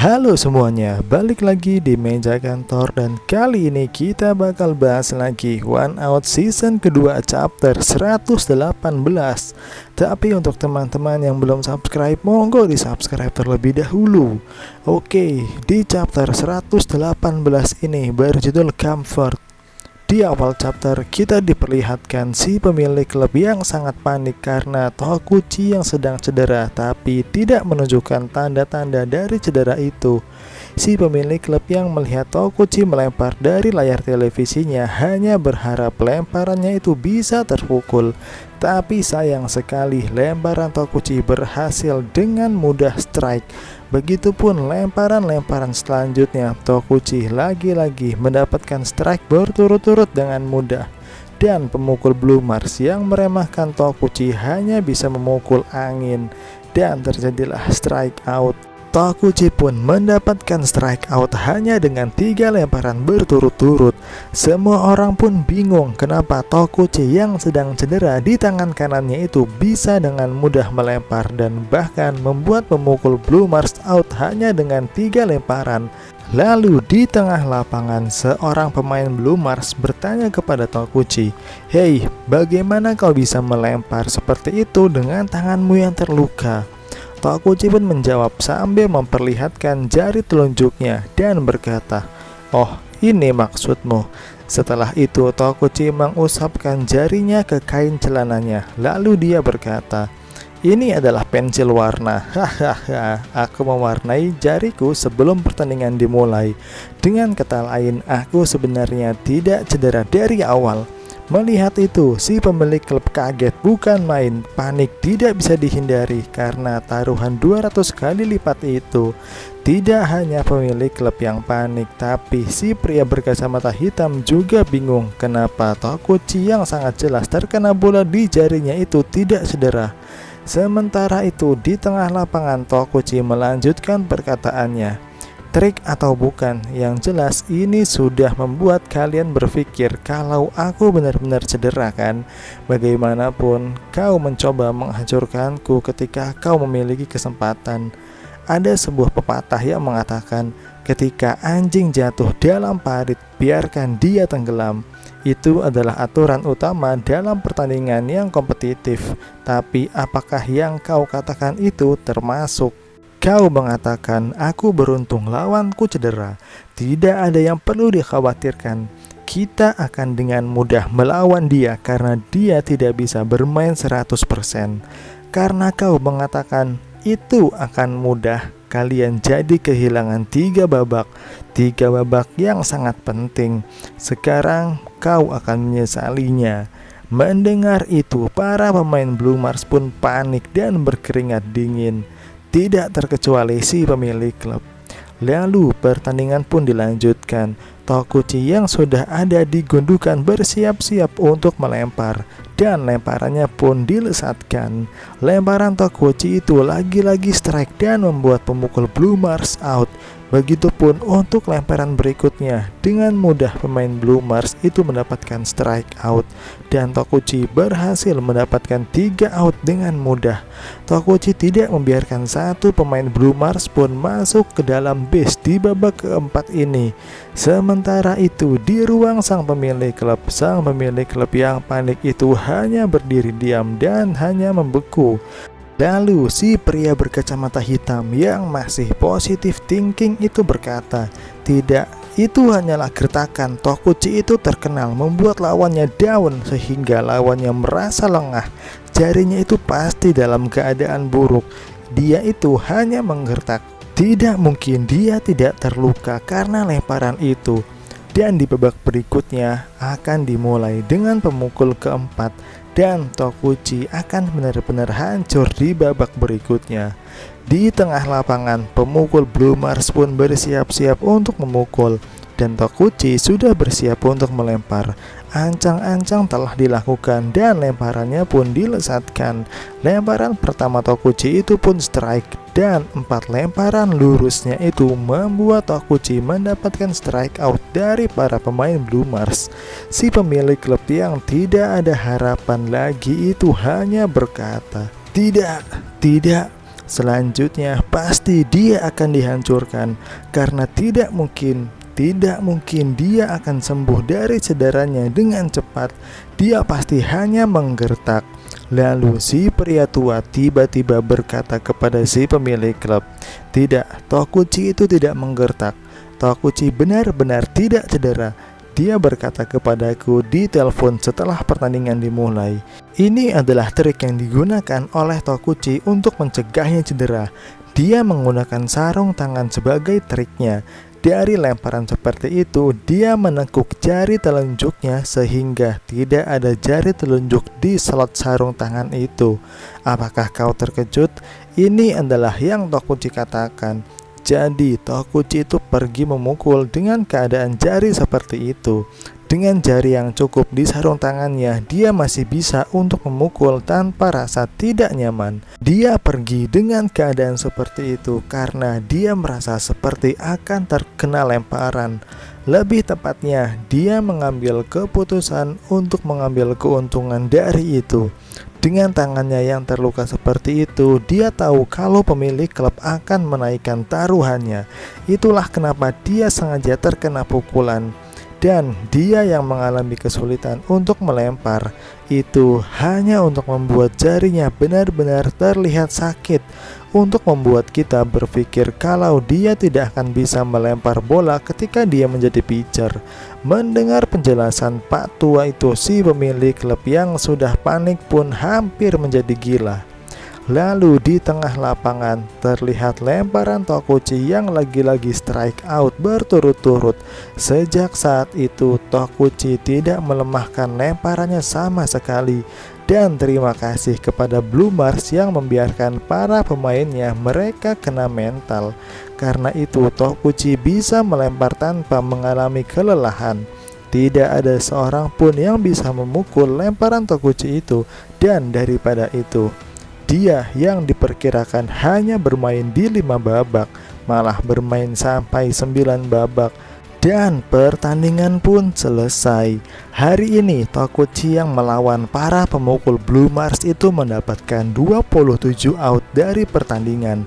Halo semuanya, balik lagi di meja kantor dan kali ini kita bakal bahas lagi One Out season kedua chapter 118. Tapi untuk teman-teman yang belum subscribe, monggo di subscribe terlebih dahulu. Oke, di chapter 118 ini berjudul Comfort. Di awal chapter kita diperlihatkan si pemilik klub yang sangat panik karena Tokuchi yang sedang cedera tapi tidak menunjukkan tanda-tanda dari cedera itu. Si pemilik klub yang melihat Tokuchi melempar dari layar televisinya hanya berharap lemparannya itu bisa terpukul. Tapi sayang sekali lemparan Tokuchi berhasil dengan mudah strike. Begitupun lemparan-lemparan selanjutnya, Tokuchi lagi-lagi mendapatkan strike berturut-turut dengan mudah. Dan pemukul Blue Mars yang meremehkan Tokuchi hanya bisa memukul angin. Dan terjadilah strike out. Tokuchi pun mendapatkan strike out hanya dengan 3 lemparan berturut-turut. Semua orang pun bingung kenapa Tokuchi yang sedang cedera di tangan kanannya itu bisa dengan mudah melempar dan bahkan membuat pemukul Blue Mars out hanya dengan 3 lemparan. Lalu di tengah lapangan seorang pemain Blue Mars bertanya kepada Tokuchi, "Hei, bagaimana kau bisa melempar seperti itu dengan tanganmu yang terluka?" Tokuchi pun menjawab sambil memperlihatkan jari telunjuknya dan berkata, "Oh, ini maksudmu." Setelah itu Tokuchi mengusapkan jarinya ke kain celananya. Lalu dia berkata, "Ini adalah pensil warna. Hahaha, aku mewarnai jariku sebelum pertandingan dimulai. Dengan kata lain, aku sebenarnya tidak cedera dari awal." Melihat itu, si pemilik klub kaget bukan main, panik tidak bisa dihindari karena taruhan 200 kali lipat itu. Tidak hanya pemilik klub yang panik, tapi si pria berkacamata hitam juga bingung kenapa Tokuchi yang sangat jelas terkena bola di jarinya itu tidak cedera. Sementara itu di tengah lapangan Tokuchi melanjutkan perkataannya. "Trik atau bukan, yang jelas ini sudah membuat kalian berpikir kalau aku benar-benar cedera kan? Bagaimanapun kau mencoba menghancurkanku ketika kau memiliki kesempatan." Ada sebuah pepatah yang mengatakan, ketika anjing jatuh dalam parit, biarkan dia tenggelam. Itu adalah aturan utama dalam pertandingan yang kompetitif. Tapi apakah yang kau katakan itu termasuk? Kau mengatakan, "Aku beruntung lawanku cedera." Tidak ada yang perlu dikhawatirkan. Kita akan dengan mudah melawan dia karena dia tidak bisa bermain 100%. Karena kau mengatakan itu akan mudah, kalian jadi kehilangan 3 babak. 3 babak yang sangat penting. Sekarang kau akan menyesalinya. Mendengar itu, para pemain Blue Mars pun panik dan berkeringat dingin. Tidak terkecuali si pemilik klub. Lalu pertandingan pun dilanjutkan. Tokuchi yang sudah ada di gundukan bersiap-siap untuk melempar dan lemparannya pun dilesatkan. Lemparan Tokuchi itu lagi-lagi strike dan membuat pemukul Blue Mars out. Begitupun untuk lemparan berikutnya, dengan mudah pemain Blue Mars itu mendapatkan strike out dan Tokuchi berhasil mendapatkan 3 out dengan mudah. Tokuchi tidak membiarkan satu pemain Blue Mars pun masuk ke dalam base di babak keempat ini. Sementara itu di ruang sang pemilik klub yang panik itu hanya berdiri diam dan hanya membeku. Lalu si pria berkacamata hitam yang masih positive thinking itu berkata, "Tidak, itu hanyalah gertakan. Tokuchi itu terkenal membuat lawannya down sehingga lawannya merasa lengah. Jarinya itu pasti dalam keadaan buruk. Dia itu hanya menggertak. Tidak mungkin dia tidak terluka karena lemparan itu." Dan di babak berikutnya akan dimulai dengan pemukul keempat dan Tokuchi akan benar-benar hancur di babak berikutnya. Di tengah lapangan, pemukul Blue Mars pun bersiap-siap untuk memukul dan Tokuchi sudah bersiap untuk melempar. Ancang-ancang telah dilakukan dan lemparannya pun dilesatkan. Lemparan pertama Tokuchi itu pun strike dan 4 lemparan lurusnya itu membuat Tokuchi mendapatkan strike out dari para pemain Blue Mars. Si pemilik klub yang tidak ada harapan lagi itu hanya berkata, "Tidak, tidak." selanjutnya pasti dia akan dihancurkan, karena tidak mungkin dia akan sembuh dari cederanya dengan cepat. Dia pasti hanya menggertak. Lalu si pria tua tiba-tiba berkata kepada si pemilik klub, "Tidak, Tokuchi itu tidak menggertak. Tokuchi benar-benar tidak cedera." Dia berkata kepadaku di telepon setelah pertandingan dimulai. Ini adalah trik yang digunakan oleh Tokuchi untuk mencegahnya cedera. Dia menggunakan sarung tangan sebagai triknya. Dari lemparan seperti itu, dia menekuk jari telunjuknya sehingga tidak ada jari telunjuk di slot sarung tangan itu. Apakah kau terkejut? Ini adalah yang Tokuchi katakan. Jadi Tokuchi itu pergi memukul dengan keadaan jari seperti itu. Dengan jari yang cukup di sarung tangannya, dia masih bisa untuk memukul tanpa rasa tidak nyaman. Dia pergi dengan keadaan seperti itu karena dia merasa seperti akan terkena lemparan. Lebih tepatnya, dia mengambil keputusan untuk mengambil keuntungan dari itu. Dengan tangannya yang terluka seperti itu, dia tahu kalau pemilik klub akan menaikkan taruhannya. Itulah kenapa dia sengaja terkena pukulan. Dan dia yang mengalami kesulitan untuk melempar itu hanya untuk membuat jarinya benar-benar terlihat sakit, untuk membuat kita berpikir kalau dia tidak akan bisa melempar bola ketika dia menjadi pitcher. Mendengar penjelasan Pak Tua itu, si pemilik klub yang sudah panik pun hampir menjadi gila. Lalu di tengah lapangan terlihat lemparan Tokuchi yang lagi-lagi strike out berturut-turut. Sejak saat itu Tokuchi tidak melemahkan lemparannya sama sekali. Dan terima kasih kepada Blue Mars yang membiarkan para pemainnya mereka kena mental. Karena itu Tokuchi bisa melempar tanpa mengalami kelelahan. Tidak ada seorang pun yang bisa memukul lemparan Tokuchi itu. Dan daripada itu, dia yang diperkirakan hanya bermain di 5 babak, malah bermain sampai 9 babak. Dan pertandingan pun selesai. Hari ini Tokuchi yang melawan para pemukul Blue Mars itu mendapatkan 27 out dari pertandingan.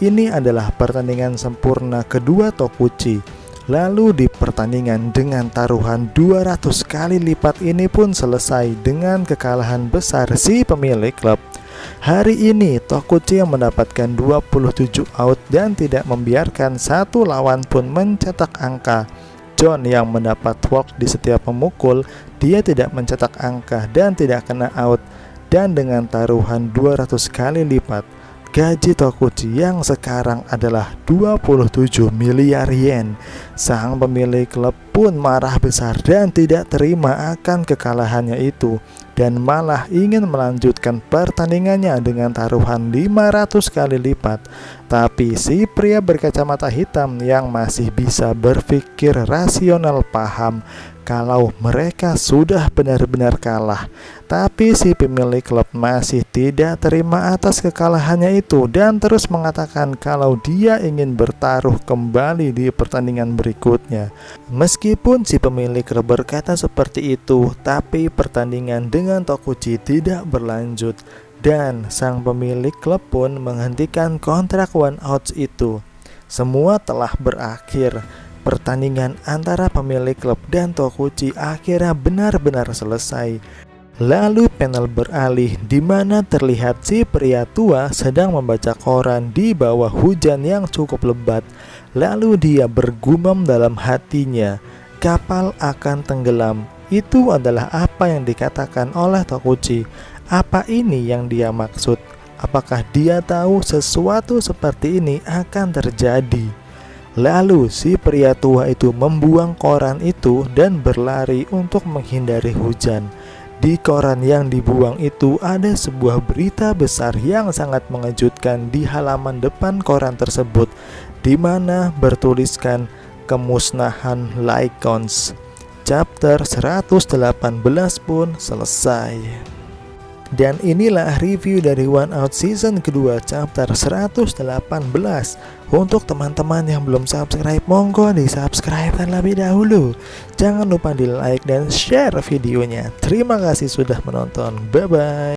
Ini adalah pertandingan sempurna kedua Tokuchi. Lalu di pertandingan dengan taruhan 200 kali lipat ini pun selesai dengan kekalahan besar si pemilik klub. Hari ini Tokuchi yang mendapatkan 27 out dan tidak membiarkan satu lawan pun mencetak angka. John yang mendapat walk di setiap memukul, dia tidak mencetak angka dan tidak kena out. Dan dengan taruhan 200 kali lipat, gaji Tokuchi yang sekarang adalah 27 miliar yen. Sang pemilik klub pun marah besar dan tidak terima akan kekalahannya itu, dan malah ingin melanjutkan pertandingannya dengan taruhan 500 kali lipat. Tapi si pria berkacamata hitam yang masih bisa berpikir rasional paham kalau mereka sudah benar-benar kalah. Tapi si pemilik klub masih tidak terima atas kekalahannya itu dan terus mengatakan kalau dia ingin bertaruh kembali di pertandingan berikutnya. Meskipun si pemilik klub berkata seperti itu, tapi pertandingan dengan Tokuchi tidak berlanjut dan sang pemilik klub pun menghentikan kontrak one outs itu. Semua telah berakhir. Pertandingan antara pemilik klub dan Tokuchi akhirnya benar-benar selesai. Lalu panel beralih di mana terlihat si pria tua sedang membaca koran di bawah hujan yang cukup lebat. Lalu dia bergumam dalam hatinya, kapal akan tenggelam. Itu adalah apa yang dikatakan oleh Tokuchi. Apa ini yang dia maksud? Apakah dia tahu sesuatu seperti ini akan terjadi? Lalu si pria tua itu membuang koran itu dan berlari untuk menghindari hujan. Di koran yang dibuang itu ada sebuah berita besar yang sangat mengejutkan di halaman depan koran tersebut, di mana bertuliskan kemusnahan Lycons. Chapter 118 pun selesai. Dan inilah review dari One Out season kedua chapter 118. Untuk teman-teman yang belum subscribe, monggo di subscribe terlebih dahulu. Jangan lupa di like dan share videonya. Terima kasih sudah menonton. Bye bye.